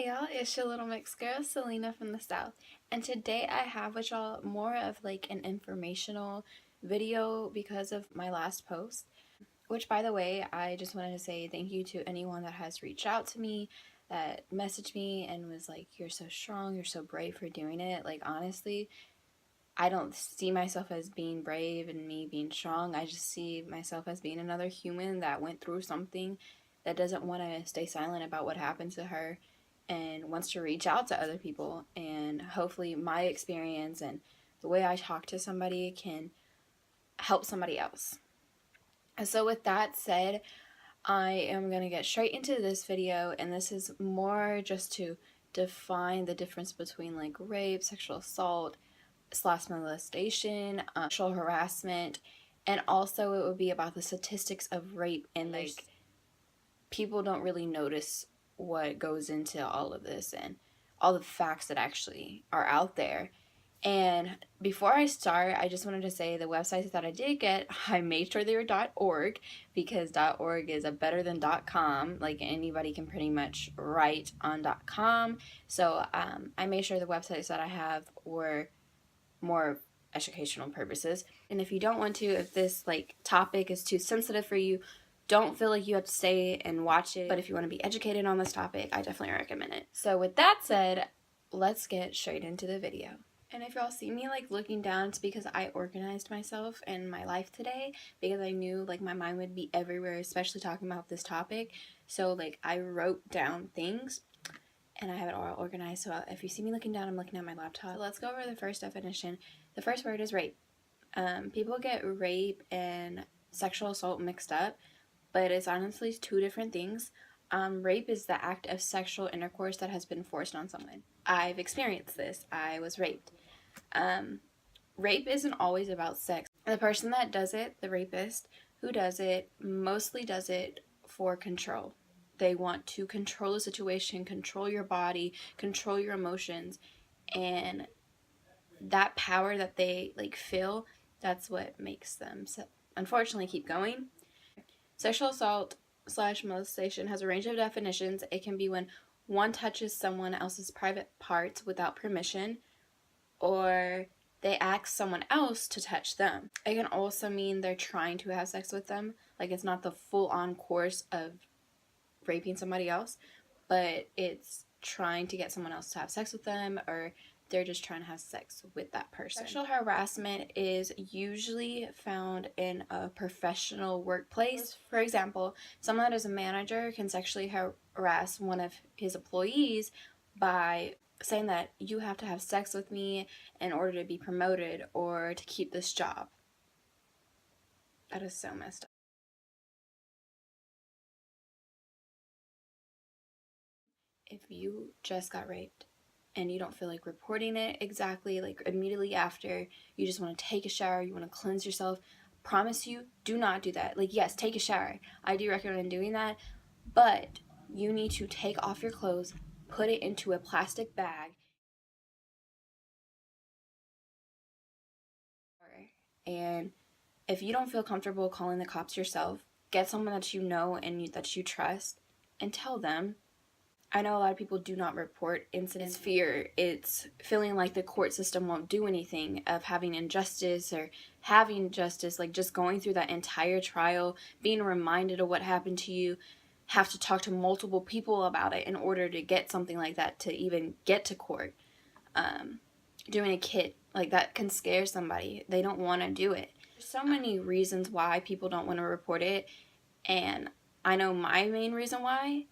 y'all, it's your little mixed girl, Selena from the South, and today I have with y'all more of like an informational video because of my last post, which by the way, I just wanted to say thank you to anyone that has reached out to me, that messaged me and was like, you're so strong, you're so brave for doing it. Like honestly, I don't see myself as being brave and me being strong. I just see myself as being another human that went through something, that doesn't want to stay silent about what happened to her and wants to reach out to other people. And hopefully my experience and the way I talk to somebody can help somebody else. And so with that said, I am going to get straight into this video, and this is more just to define the difference between like rape, sexual assault, / molestation, sexual harassment, and also it would be about the statistics of rape, and like people don't really notice what goes into all of this and all the facts that actually are out there. And before I start, I just wanted to say the websites that I did get, I made sure they were .org, because .org is a better than .com. Like anybody can pretty much write on .com. So I made sure the websites that I have were more educational purposes. And if you don't want to, if this like topic is too sensitive for you, don't feel like you have to stay and watch it. But if you want to be educated on this topic, I definitely recommend it. So with that said, let's get straight into the video. And if y'all see me like looking down, it's because I organized myself and my life today, because I knew like my mind would be everywhere, especially talking about this topic. So like I wrote down things and I have it all organized. So if you see me looking down, I'm looking at my laptop. So let's go over the first definition. The first word is rape. People get rape and sexual assault mixed up, but it's honestly two different things. Rape is the act of sexual intercourse that has been forced on someone. I've experienced this. I was raped. Rape isn't always about sex. The person that does it, the rapist who does it, mostly does it for control. They want to control the situation, control your body, control your emotions, and that power that they like feel, that's what makes them unfortunately keep going. Sexual assault / molestation has a range of definitions. It can be when one touches someone else's private parts without permission, or they ask someone else to touch them. It can also mean they're trying to have sex with them. Like it's not the full-on course of raping somebody else, but it's trying to get someone else to have sex with them, or they're just trying to have sex with that person. Sexual harassment is usually found in a professional workplace. For example, someone that is a manager can sexually harass one of his employees by saying that you have to have sex with me in order to be promoted or to keep this job. That is so messed up. If you just got raped and you don't feel like reporting it exactly, like immediately after, you just want to take a shower, you want to cleanse yourself, promise you, do not do that. Like, yes, take a shower. I do recommend doing that, but you need to take off your clothes, put it into a plastic bag, and if you don't feel comfortable calling the cops yourself, get someone that you know and that you trust and tell them. I know a lot of people do not report incidents. It's fear. It's feeling like the court system won't do anything, of having injustice or having justice, like just going through that entire trial, being reminded of what happened to you, have to talk to multiple people about it in order to get something like that to even get to court. Doing a kit, like that can scare somebody. They don't want to do it. There's so many reasons why people don't want to report it, and I know my main reason why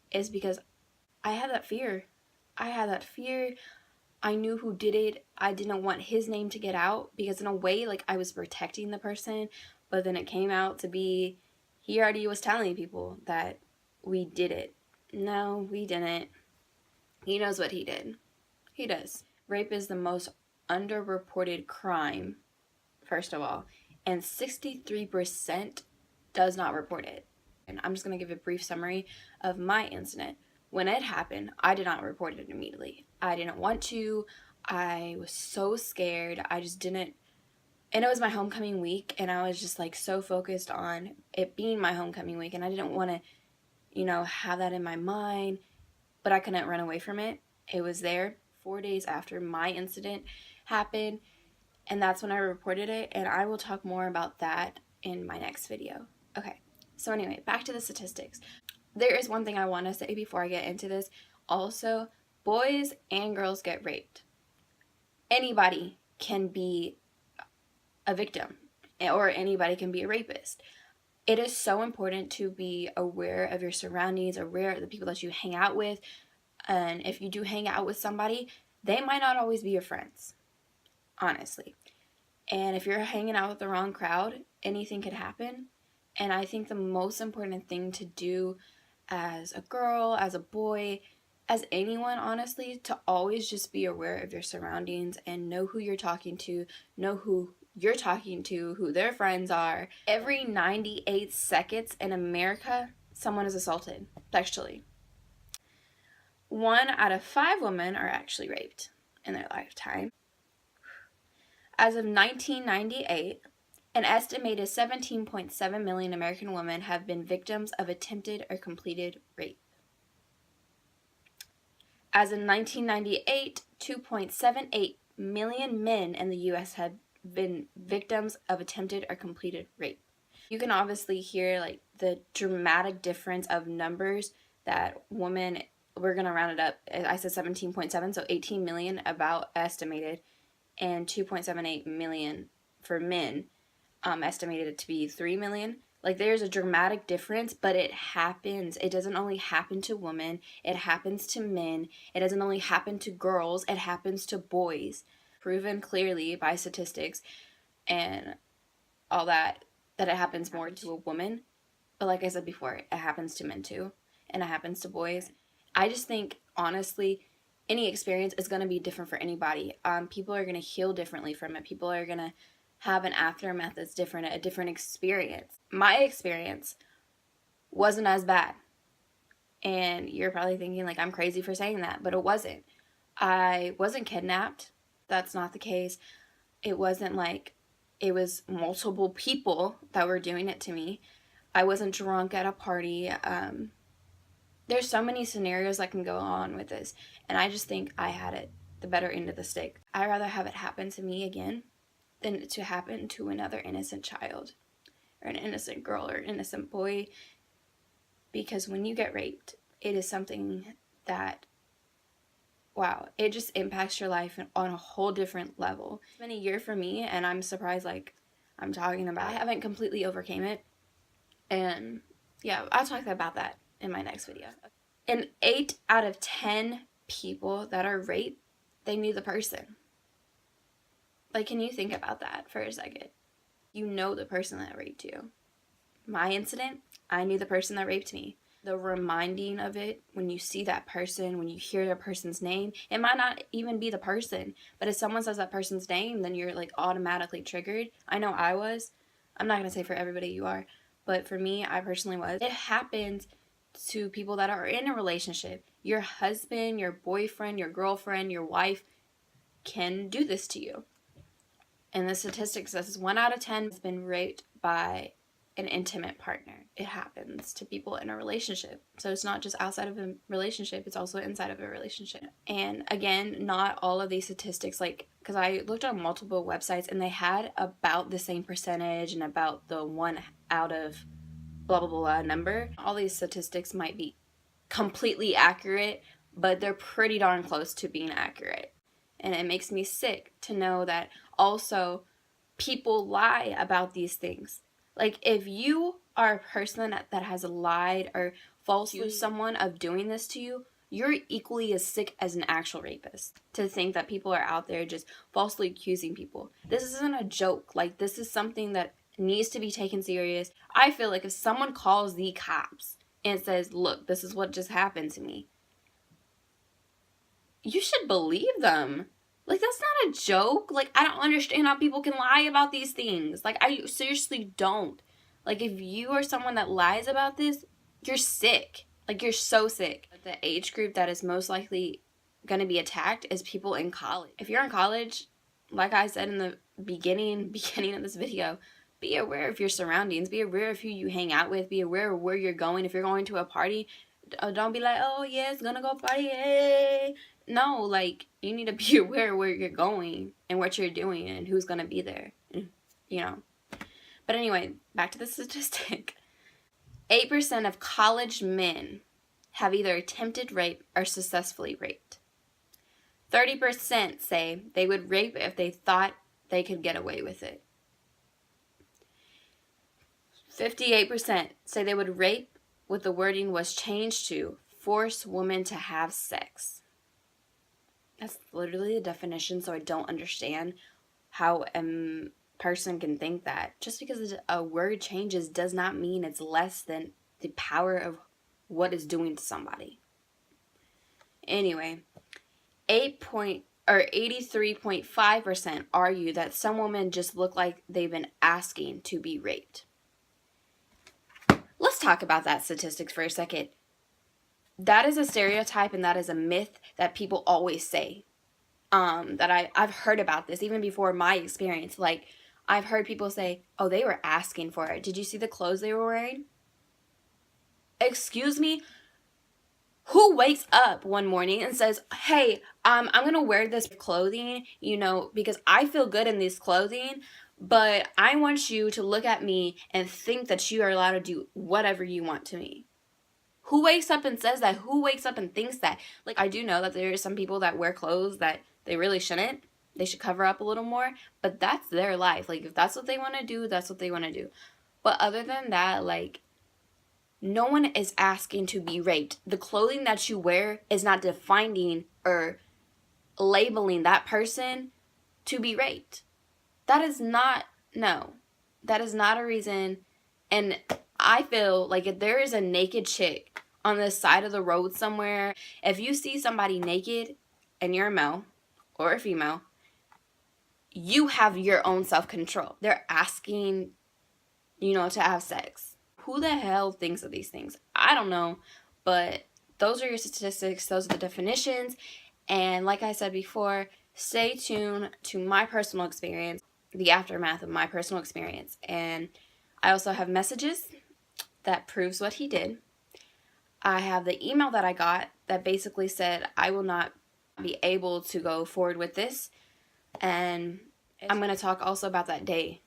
is because I had that fear. I knew who did it. I didn't want his name to get out, because in a way, like, I was protecting the person, but then it came out to be, he already was telling people that we did it. No, we didn't. He knows what he did. He does. Rape is the most underreported crime, first of all, and 63% does not report it. And I'm just going to give a brief summary of my incident. When it happened, I did not report it immediately. I didn't want to. I was so scared. I just didn't. And it was my homecoming week, and I was just like so focused on it being my homecoming week, and I didn't want to, have that in my mind. but I couldn't run away from it. It was there 4 days after my incident happened, and that's when I reported it, and I will talk more about that in my next video. Okay, so anyway, back to the statistics. There is one thing I want to say before I get into this. Also, boys and girls get raped. Anybody can be a victim, or anybody can be a rapist. It is so important to be aware of your surroundings, aware of the people that you hang out with, and if you do hang out with somebody, they might not always be your friends, honestly. And if you're hanging out with the wrong crowd, anything could happen. And I think the most important thing to do as a girl, as a boy, as anyone, honestly, to always just be aware of your surroundings and know who you're talking to, know who you're talking to, who their friends are. Every 98 seconds in America, someone is assaulted sexually. 1 out of 5 women are actually raped in their lifetime. As of 1998, an estimated 17.7 million American women have been victims of attempted or completed rape. As of 1998, 2.78 million men in the U.S. have been victims of attempted or completed rape. You can obviously hear like the dramatic difference of numbers that women, we're going to round it up. I said 17.7, so 18 million about estimated, and 2.78 million for men, estimated to be 3 million. Like, there's a dramatic difference, but it happens. It doesn't only happen to women. It happens to men. It doesn't only happen to girls. It happens to boys. Proven clearly by statistics and all that it happens more to a woman. But like I said before, it happens to men too. And it happens to boys. I just think, honestly, any experience is going to be different for anybody. People are going to heal differently from it. People are going to have an aftermath that's different, a different experience. My experience wasn't as bad. And you're probably thinking, like, I'm crazy for saying that, but it wasn't. I wasn't kidnapped. That's not the case. It wasn't like it was multiple people that were doing it to me. I wasn't drunk at a party. There's so many scenarios that can go on with this, and I just think I had it the better end of the stick. I'd rather have it happen to me again than to happen to another innocent child or an innocent girl or innocent boy, because when you get raped, it is something that, wow, it just impacts your life on a whole different level. It's been a year for me, and I'm surprised, like, I'm talking about it. I haven't completely overcame it, and yeah, I'll talk about that in my next video. And 8 out of 10 people that are raped, they knew the person. Like, can you think about that for a second? You know the person that raped you. My incident, I knew the person that raped me. The reminding of it, when you see that person, when you hear the person's name, it might not even be the person, but if someone says that person's name, then you're like automatically triggered. I know I was. I'm not going to say for everybody you are, but for me, I personally was. It happens to people that are in a relationship. Your husband, your boyfriend, your girlfriend, your wife can do this to you. And the statistics says 1 out of 10 has been raped by an intimate partner. It happens to people in a relationship. So it's not just outside of a relationship, it's also inside of a relationship. And again, not all of these statistics, like, because I looked on multiple websites and they had about the same percentage and about the 1 out of blah, blah, blah number. All these statistics might be completely accurate, but they're pretty darn close to being accurate. And it makes me sick to know that also people lie about these things. Like, if you are a person that has lied or falsely accused someone of doing this to you, you're equally as sick as an actual rapist. To think that people are out there just falsely accusing people. This isn't a joke. Like, this is something that needs to be taken serious. I feel like if someone calls the cops and says, look, this is what just happened to me, you should believe them. Like, that's not a joke. Like, I don't understand how people can lie about these things. Like, I seriously don't. Like, if you are someone that lies about this, you're sick. Like, you're so sick. The age group that is most likely going to be attacked is people in college. If you're in college, like I said in the beginning of this video, be aware of your surroundings. Be aware of who you hang out with. Be aware of where you're going. If you're going to a party, Don't be like, oh yeah, it's gonna go party. Hey. No, like, you need to be aware where you're going and what you're doing and who's gonna be there, you know. But anyway, back to the statistic. 8% of college men have either attempted rape or successfully raped. 30% say they would rape if they thought they could get away with it. 58% say they would rape with the wording was changed to force women to have sex. That's literally the definition, so I don't understand how a person can think that. Just because a word changes does not mean it's less than the power of what it's doing to somebody. Anyway, 83.5% argue that some women just look like they've been asking to be raped. Let's talk about that statistics for a second. That is a stereotype and that is a myth that people always say. That I've heard about this even before my experience. Like, I've heard people say, oh, they were asking for it. Did you see the clothes they were wearing? Excuse me? Who wakes up one morning and says, hey, I'm going to wear this clothing, you know, because I feel good in this clothing, but I want you to look at me and think that you are allowed to do whatever you want to me. Who wakes up and says that? Who wakes up and thinks that? Like, I do know that there are some people that wear clothes that they really shouldn't. They should cover up a little more, but that's their life. Like, if that's what they want to do, that's what they want to do. But other than that, like, no one is asking to be raped. The clothing that you wear is not defining or labeling that person to be raped. That is not a reason. And I feel like if there is a naked chick on the side of the road somewhere, if you see somebody naked and you're a male or a female, you have your own self-control. They're asking, you know, to have sex. Who the hell thinks of these things? I don't know, but those are your statistics. Those are the definitions. And like I said before, stay tuned to my personal experience, the aftermath of my personal experience. And I also have messages that proves what he did. I have the email that I got that basically said I will not be able to go forward with this. And I'm going to talk also about that day.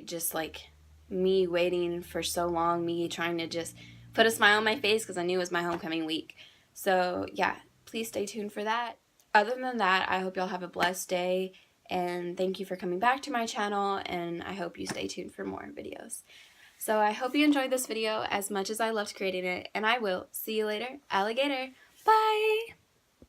Just like me waiting for so long, me trying to just put a smile on my face because I knew it was my homecoming week. So yeah, please stay tuned for that. Other than that, I hope y'all have a blessed day, and thank you for coming back to my channel, and I hope you stay tuned for more videos. So I hope you enjoyed this video as much as I loved creating it, and I will see you later, alligator. Bye!